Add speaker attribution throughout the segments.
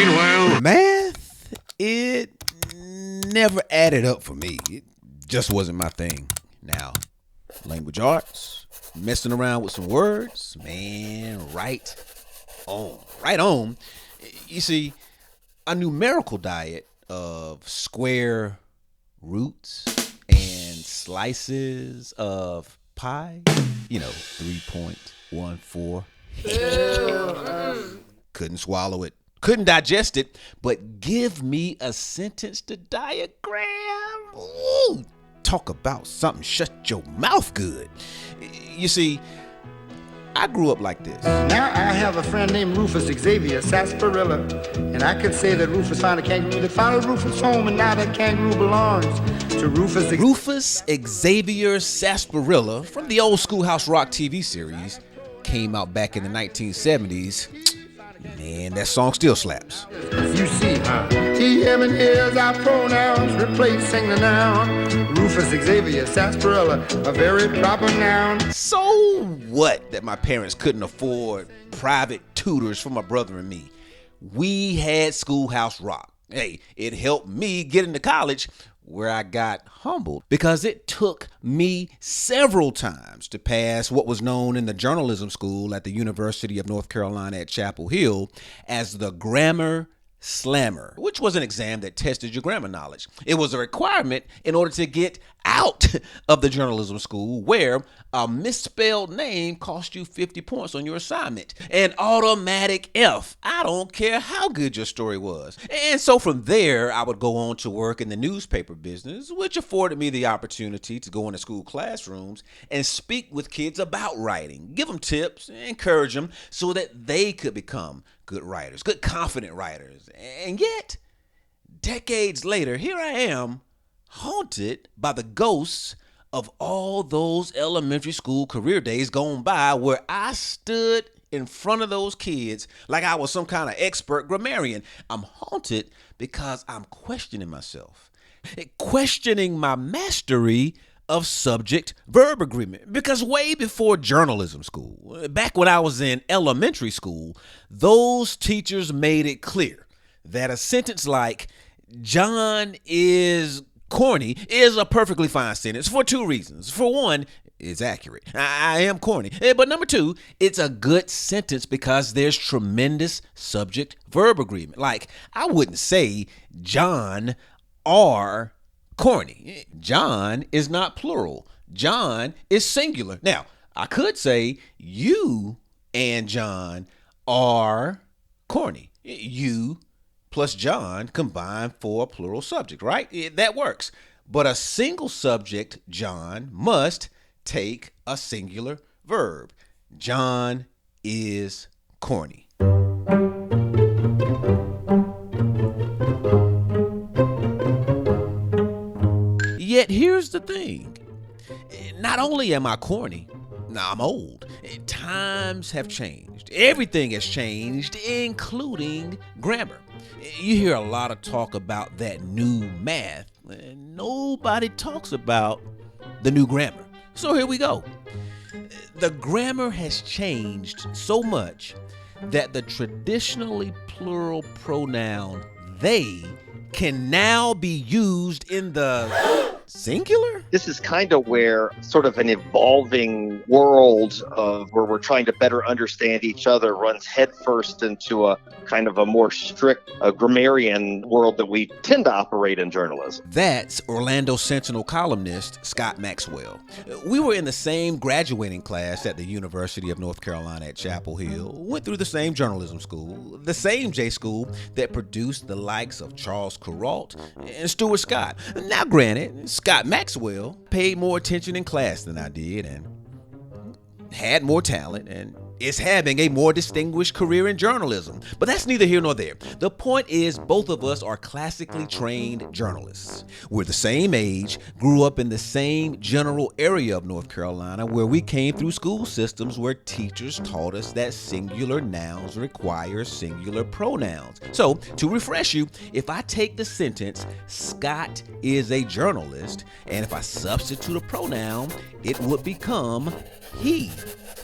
Speaker 1: Meanwhile,
Speaker 2: Math, it never added up for me. It just wasn't my thing. Now, language arts, messing around with some words, man, right on. Right on. You see, a numerical diet of square roots and slices of pie, 3.14. Couldn't swallow it. Couldn't digest it, but give me a sentence to diagram. Ooh, talk about something shut your mouth good. You see, I grew up like this.
Speaker 3: Now I have a friend named Rufus Xavier Sarsaparilla, and I can say that Rufus found a kangaroo that followed Rufus home, and now that kangaroo belongs to Rufus.
Speaker 2: Rufus Xavier Sarsaparilla from the old Schoolhouse Rock TV series came out back in the 1970s. Man, that song still slaps.
Speaker 3: You see, he, him, and his are pronouns replacing the noun. Rufus Xavier Sarsaparilla, a very proper noun.
Speaker 2: So what that my parents couldn't afford private tutors for my brother and me? We had Schoolhouse Rock. Hey, it helped me get into college, where I got humbled because it took me several times to pass what was known in the journalism school at the University of North Carolina at Chapel Hill as the Grammar Slammer, which was an exam that tested your grammar knowledge. It was a requirement in order to get out of the journalism school, where a misspelled name cost you 50 points on your assignment. An automatic F. I don't care how good your story was. And so from there, I would go on to work in the newspaper business, which afforded me the opportunity to go into school classrooms and speak with kids about writing, give them tips, encourage them so that they could become good writers, good confident writers. And yet, decades later, here I am, haunted by the ghosts of all those elementary school career days gone by, where I stood in front of those kids like I was some kind of expert grammarian. I'm haunted because I'm questioning myself, questioning my mastery of subject-verb agreement. Because way before journalism school, back when I was in elementary school, those teachers made it clear that a sentence like "John is corny" is a perfectly fine sentence for two reasons. For one, it's accurate. I am corny. But number two, it's a good sentence because there's tremendous subject-verb agreement. Like, I wouldn't say John are corny. John is not plural. John is singular. Now, I could say you and John are corny. You plus John combined for a plural subject, right? That works. But a single subject, John, must take a singular verb. John is corny. Yet here's the thing. Not only am I corny, now I'm old. Times have changed. Everything has changed, including grammar. You hear a lot of talk about that new math, and nobody talks about the new grammar. So here we go. The grammar has changed so much that the traditionally plural pronoun they can now be used in the singular?
Speaker 4: This is kind of where sort of an evolving world of where we're trying to better understand each other runs headfirst into a kind of a more strict grammarian world that we tend to operate in journalism.
Speaker 2: That's Orlando Sentinel columnist Scott Maxwell. We were in the same graduating class at the University of North Carolina at Chapel Hill, went through the same journalism school, the same J school that produced the likes of Charles Kuralt and Stuart Scott. Now granted, Scott Maxwell paid more attention in class than I did and had more talent and is having a more distinguished career in journalism. But that's neither here nor there. The point is, both of us are classically trained journalists. We're the same age, grew up in the same general area of North Carolina, where we came through school systems where teachers taught us that singular nouns require singular pronouns. So, to refresh you, if I take the sentence, Scott is a journalist, and if I substitute a pronoun, it would become he.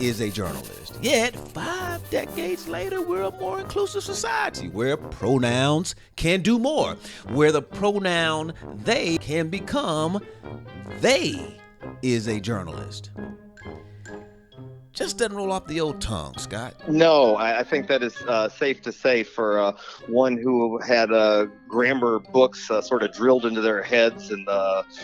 Speaker 2: is a journalist. Yet, 5 decades later, we're a more inclusive society where pronouns can do more, where the pronoun they can become they is a journalist. Just doesn't roll off the old tongue, Scott.
Speaker 4: No, I think that is safe to say for one who had grammar books sort of drilled into their heads in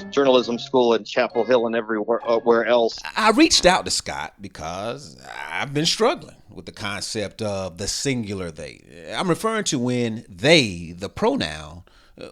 Speaker 4: journalism school in Chapel Hill and everywhere else.
Speaker 2: I reached out to Scott because I've been struggling with the concept of the singular they. I'm referring to when they, the pronoun,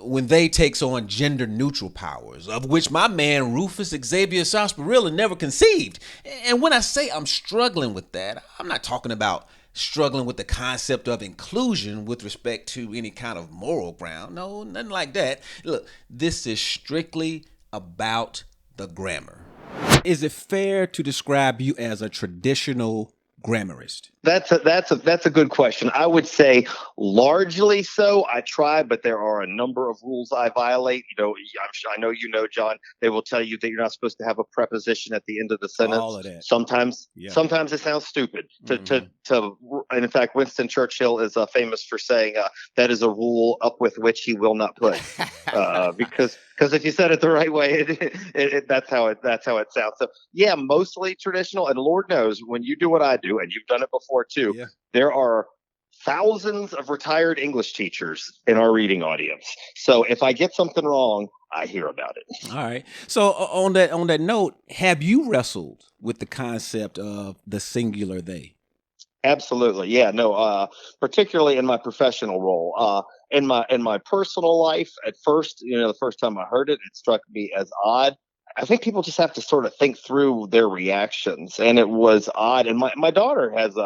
Speaker 2: when they takes on gender neutral powers, of which my man Rufus Xavier Sarsaparilla never conceived. And when I say I'm struggling with that, I'm not talking about struggling with the concept of inclusion with respect to any kind of moral ground. No, nothing like that. Look, this is strictly about the grammar. Is it fair to describe you as a traditional grammarist?
Speaker 4: That's a good question. I would say largely so. I try, but there are a number of rules I violate. I know John. They will tell you that you're not supposed to have a preposition at the end of the sentence.
Speaker 2: All of that.
Speaker 4: Sometimes it sounds stupid. And in fact, Winston Churchill is famous for saying that is a rule up with which he will not put, because if you said it the right way, that's how it sounds. So yeah, mostly traditional. And Lord knows when you do what I do, and you've done it before too, there are thousands of retired English teachers in our reading audience. So if I get something wrong, I hear about it.
Speaker 2: All right. So on that note, have you wrestled with the concept of the singular they?
Speaker 4: Absolutely. Yeah, no, particularly in my professional role. In my personal life, at first, the first time I heard it, it struck me as odd. I think people just have to sort of think through their reactions, and it was odd. And my daughter has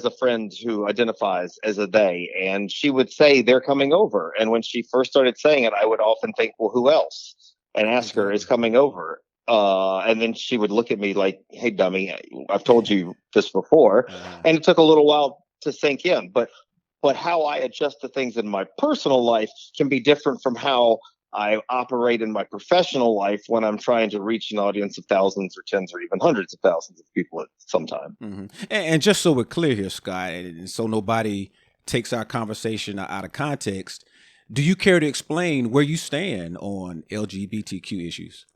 Speaker 4: a friend who identifies as a they, and she would say they're coming over. And when she first started saying it, I would often think, well, who else? And ask her, is coming over. And then she would look at me like, hey, dummy, I've told you this before. And it took a little while to sink in. But how I adjust to things in my personal life can be different from how I operate in my professional life when I'm trying to reach an audience of thousands or tens or even hundreds of thousands of people at some time.
Speaker 2: Mm-hmm. And just so we're clear here, Scott, and so nobody takes our conversation out of context, do you care to explain where you stand on LGBTQ issues?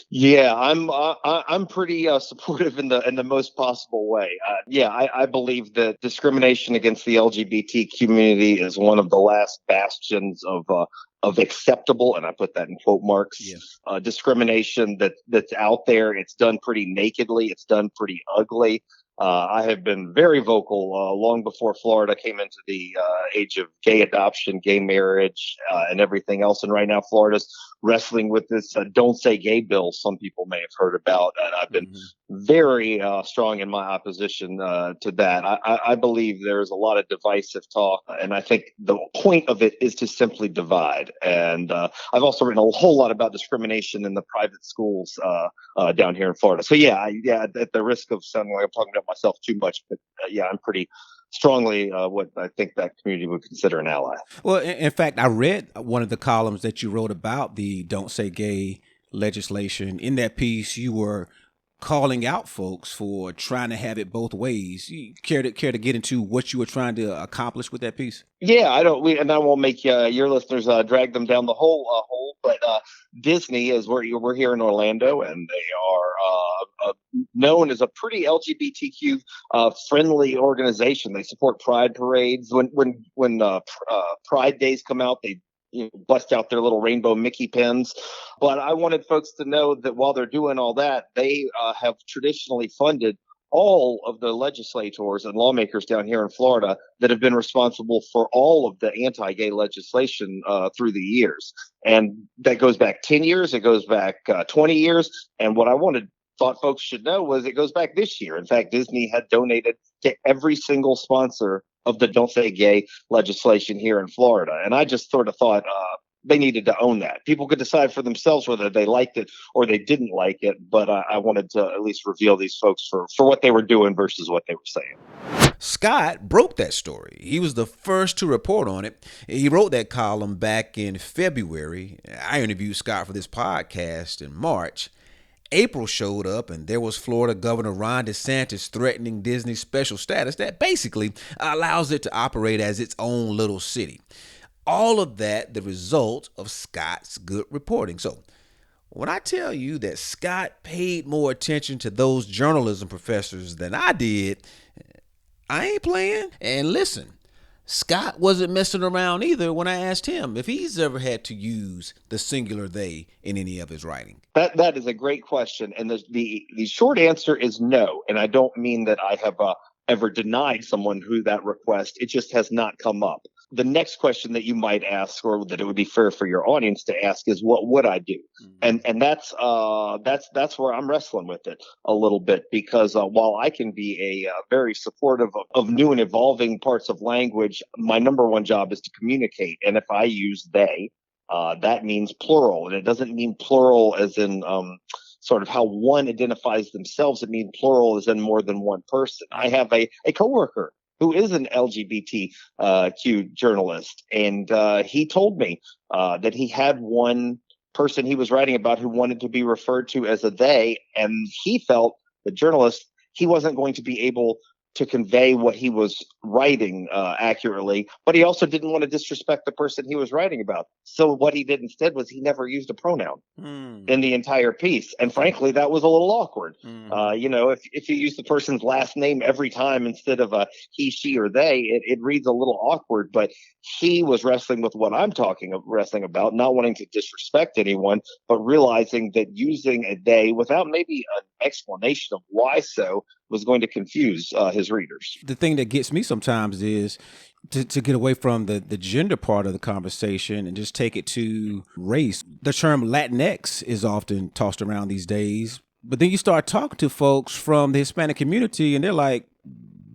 Speaker 4: Yeah, I'm pretty supportive in the most possible way. I believe that discrimination against the LGBT community is one of the last bastions of acceptable, and I put that in quote marks, discrimination that's out there. It's done pretty nakedly. It's done pretty ugly. I have been very vocal long before Florida came into the age of gay adoption, gay marriage, and everything else. And right now, Florida's wrestling with this Don't Say Gay bill some people may have heard about. And I've been very strong in my opposition to that. I believe there's a lot of divisive talk, and I think the point of it is to simply divide. And I've also written a whole lot about discrimination in the private schools down here in Florida. So at the risk of sounding like I'm talking about myself too much, but I'm pretty strongly what I think that community would consider an ally.
Speaker 2: Well, in fact, I read one of the columns that you wrote about the Don't Say Gay legislation. In that piece, you were calling out folks for trying to have it both ways. You care to get into what you were trying to accomplish with that piece?
Speaker 4: Yeah, I won't make your listeners drag them down the hole. But Disney we're here in Orlando, and they are known as a pretty LGBTQ friendly organization. They support pride parades. When Pride Days come out, they bust out their little rainbow Mickey pins. But I wanted folks to know that while they're doing all that, they have traditionally funded all of the legislators and lawmakers down here in Florida that have been responsible for all of the anti-gay legislation through the years. And that goes back 10 years. It goes back 20 years. And what I thought folks should know was it goes back this year. In fact, Disney had donated to every single sponsor of the Don't Say Gay legislation here in Florida. And I just sort of thought they needed to own that. People could decide for themselves whether they liked it or they didn't like it. But I wanted to at least reveal these folks for what they were doing versus what they were saying.
Speaker 2: Scott broke that story. He was the first to report on it. He wrote that column back in February. I interviewed Scott for this podcast in March. April showed up, and there was Florida Governor Ron DeSantis threatening Disney's special status that basically allows it to operate as its own little city. All of that the result of Scott's good reporting. So when I tell you that Scott paid more attention to those journalism professors than I did, I ain't playing. And listen, Scott wasn't messing around either when I asked him if he's ever had to use the singular they in any of his writing.
Speaker 4: That is a great question, and the short answer is no. And I don't mean that I have ever denied someone who that request. It just has not come up. The next question that you might ask, or that it would be fair for your audience to ask, is what would I do? Mm-hmm. And that's where I'm wrestling with it a little bit, because while I can be a very supportive of new and evolving parts of language, my number one job is to communicate. And if I use they, that means plural, and it doesn't mean plural as in sort of how one identifies themselves. It means plural as in more than one person. I have a coworker who is an LGBTQ journalist, and he told me that he had one person he was writing about who wanted to be referred to as a they, and he felt, the journalist, he wasn't going to be able to convey what he was writing accurately, but he also didn't want to disrespect the person he was writing about. So what he did instead was he never used a pronoun in the entire piece. And frankly, that was a little awkward. If you use the person's last name every time instead of a he, she, or they, it reads a little awkward. But he was wrestling with what I'm wrestling about, not wanting to disrespect anyone, but realizing that using a they without maybe an explanation of why so was going to confuse his readers.
Speaker 2: The thing that gets me sometimes is to get away from the gender part of the conversation and just take it to race. The term Latinx is often tossed around these days, but then you start talking to folks from the Hispanic community and they're like,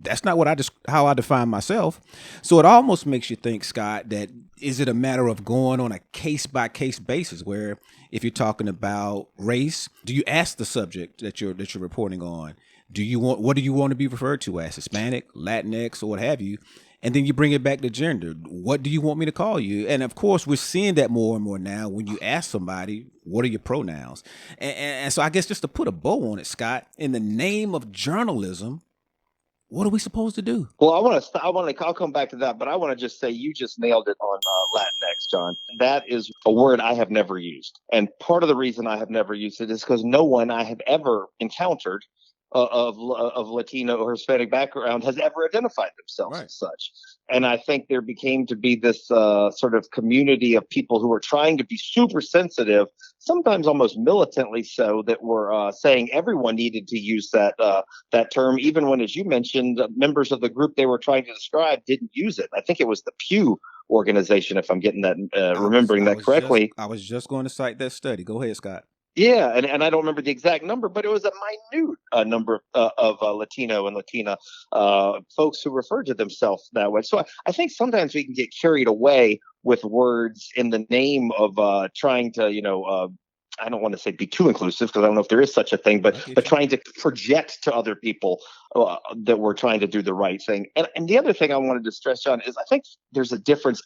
Speaker 2: that's not how I define myself. So it almost makes you think, Scott, that is it a matter of going on a case-by-case basis where if you're talking about race, do you ask the subject that you're reporting on, what do you want to be referred to as, Hispanic, Latinx, or what have you? And then you bring it back to gender. What do you want me to call you? And of course, we're seeing that more and more now when you ask somebody, what are your pronouns? And so I guess just to put a bow on it, Scott, in the name of journalism, what are we supposed to do?
Speaker 4: Well, I'll come back to that, but I want to just say you just nailed it on Latinx, John. That is a word I have never used. And part of the reason I have never used it is because no one I have ever encountered of Latino or Hispanic background has ever identified themselves as such. And I think there became to be this sort of community of people who were trying to be super sensitive, sometimes almost militantly so, that were saying everyone needed to use that term, even when, as you mentioned, members of the group they were trying to describe didn't use it. I think it was the Pew organization, if I'm getting that, remembering that correctly.
Speaker 2: I was just going to cite that study. Go ahead, Scott.
Speaker 4: Yeah, and I don't remember the exact number, but it was a minute number of Latino and Latina folks who referred to themselves that way. So I think sometimes we can get carried away with words in the name of trying to, I don't want to say be too inclusive, because I don't know if there is such a thing, but trying to project to other people that we're trying to do the right thing. And the other thing I wanted to stress, John, is I think there's a difference.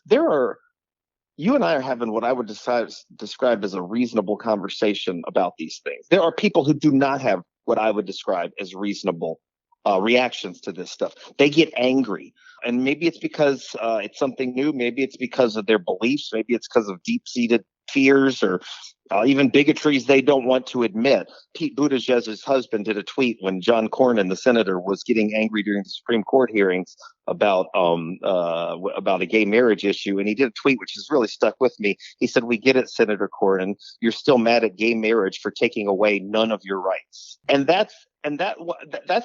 Speaker 4: You and I are having what I would describe as a reasonable conversation about these things. There are people who do not have what I would describe as reasonable reactions to this stuff. They get angry. And maybe it's because it's something new. Maybe it's because of their beliefs. Maybe it's because of deep-seated fears or even bigotries they don't want to admit. Pete Buttigieg's husband did a tweet when John Cornyn, the senator, was getting angry during the Supreme Court hearings about a gay marriage issue. And he did a tweet which has really stuck with me. He said, "We get it, Senator Cornyn. You're still mad at gay marriage for taking away none of your rights." And that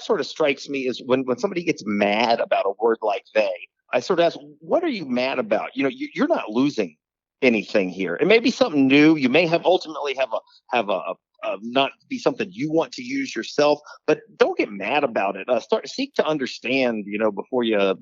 Speaker 4: sort of strikes me as when somebody gets mad about a word like they, I sort of ask, what are you mad about? You're not losing anything here. It may be something new. You may ultimately have a not be something you want to use yourself, but don't get mad about it. Seek to understand, before you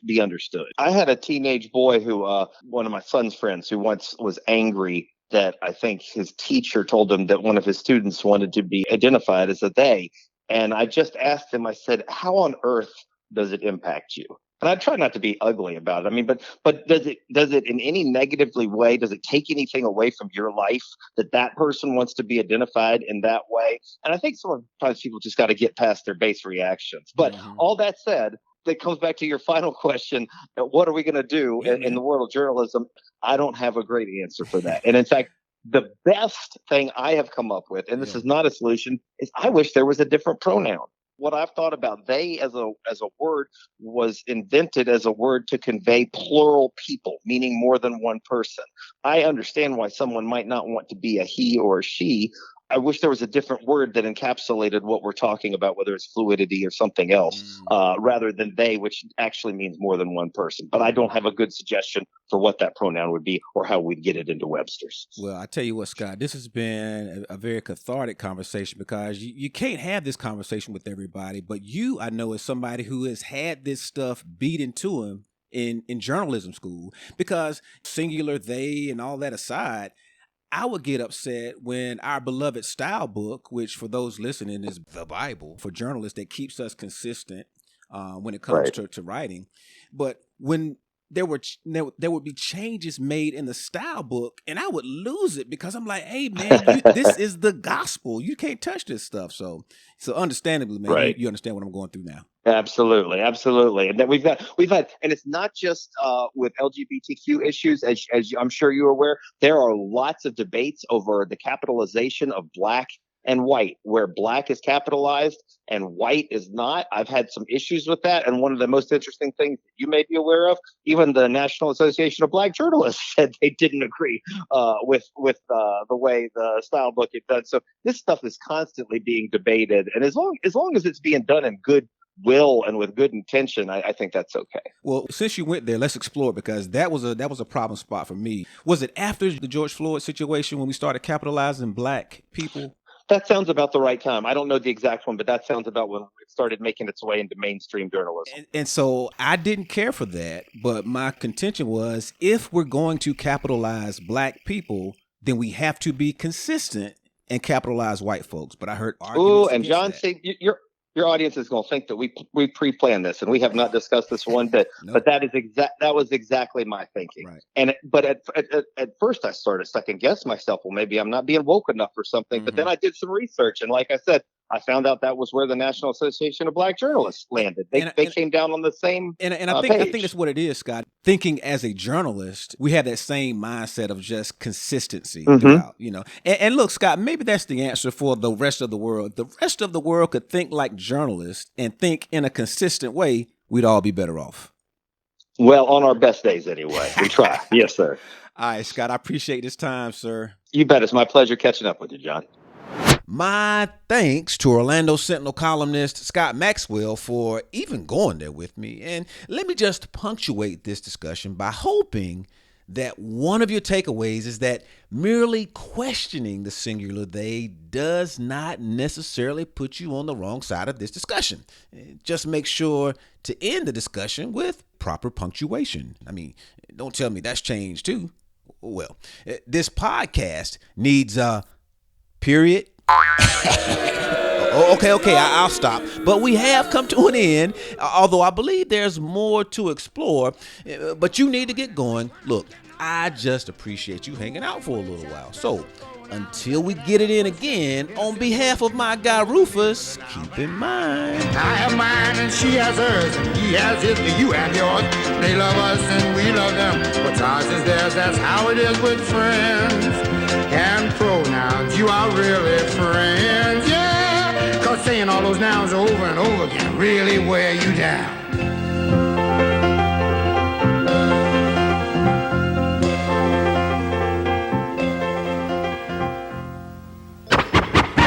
Speaker 4: be understood. I had a teenage boy who, one of my son's friends, who once was angry that I think his teacher told him that one of his students wanted to be identified as a they. And I just asked him, I said, how on earth does it impact you? And I try not to be ugly about it. I mean, but does it in any negatively way? Does it take anything away from your life that person wants to be identified in that way? And I think sometimes people just got to get past their base reactions. But all that said, that comes back to your final question. What are we going to do in the world of journalism? I don't have a great answer for that. And in fact, the best thing I have come up with, and this is not a solution, is I wish there was a different pronoun. What I've thought about, they as a word was invented as a word to convey plural people, meaning more than one person. I understand why someone might not want to be a he or a she. I wish there was a different word that encapsulated what we're talking about, whether it's fluidity or something else, rather than they, which actually means more than one person. But I don't have a good suggestion for what that pronoun would be or how we'd get it into Webster's.
Speaker 2: Well, I tell you what, Scott, this has been a very cathartic conversation, because you can't have this conversation with everybody. But you, I know, is somebody who has had this stuff beat into him in journalism school, because singular, they, and all that aside, I would get upset when our beloved style book, which for those listening is the Bible for journalists that keeps us consistent when it comes to writing. But when there would be changes made in the style book, and I would lose it because I'm like, hey man, this is the gospel. You can't touch this stuff. So understandably, man, you understand what I'm going through now.
Speaker 4: Absolutely. And then we've had, and it's not just with LGBTQ issues, as I'm sure you're aware, there are lots of debates over the capitalization of black and white, where black is capitalized and white is not. I've had some issues with that. And one of the most interesting things that you may be aware of, even the National Association of Black Journalists said they didn't agree with the way the style book is done. So this stuff is constantly being debated. And as long as it's being done in good will and with good intention, I think that's okay.
Speaker 2: Well, since you went there, let's explore, because that was a problem spot for me. Was it after the George Floyd situation when we started capitalizing black people?
Speaker 4: That sounds about the right time. I don't know the exact one, but that sounds about when it started making its way into mainstream journalism.
Speaker 2: And so I didn't care for that, but my contention was, if we're going to capitalize black people, then we have to be consistent and capitalize white folks. But I heard arguments
Speaker 4: and John, see, your audience is going to think that we pre-planned this, and we have not discussed this one bit. No. But that was exactly my thinking. Right. But at first I started second guess myself. Well, maybe I'm not being woke enough or something. Mm-hmm. But then I did some research, and like I said, I found out that was where the National Association of Black Journalists landed. They came down on the same
Speaker 2: and I think that's what it is, Scott. Thinking as a journalist, we have that same mindset of just consistency throughout, And look, Scott, maybe that's the answer for the rest of the world. The rest of the world could think like journalists and think in a consistent way. We'd all be better off.
Speaker 4: Well, on our best days anyway. We try. Yes, sir.
Speaker 2: All right, Scott, I appreciate this time, sir.
Speaker 4: You bet. It's my pleasure catching up with you, John.
Speaker 2: My thanks to Orlando Sentinel columnist Scott Maxwell for even going there with me. And let me just punctuate this discussion by hoping that one of your takeaways is that merely questioning the singular they does not necessarily put you on the wrong side of this discussion. Just make sure to end the discussion with proper punctuation. I mean, don't tell me that's changed too. Well, this podcast needs a period. Okay, I'll stop. But we have come to an end, although I believe there's more to explore. But you need to get going. Look, I just appreciate you hanging out for a little while. So until we get it in again, on behalf of my guy Rufus, keep in mind,
Speaker 3: I have mine and she has hers, and he has his, and you have yours. They love us and we love them. What's ours is theirs. That's how it is with friends and pronouns. You are really friends, yeah. Cause saying all those nouns over and over again really wear you down.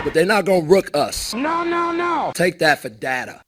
Speaker 1: But they're not gonna rook us.
Speaker 3: No.
Speaker 1: Take that for data.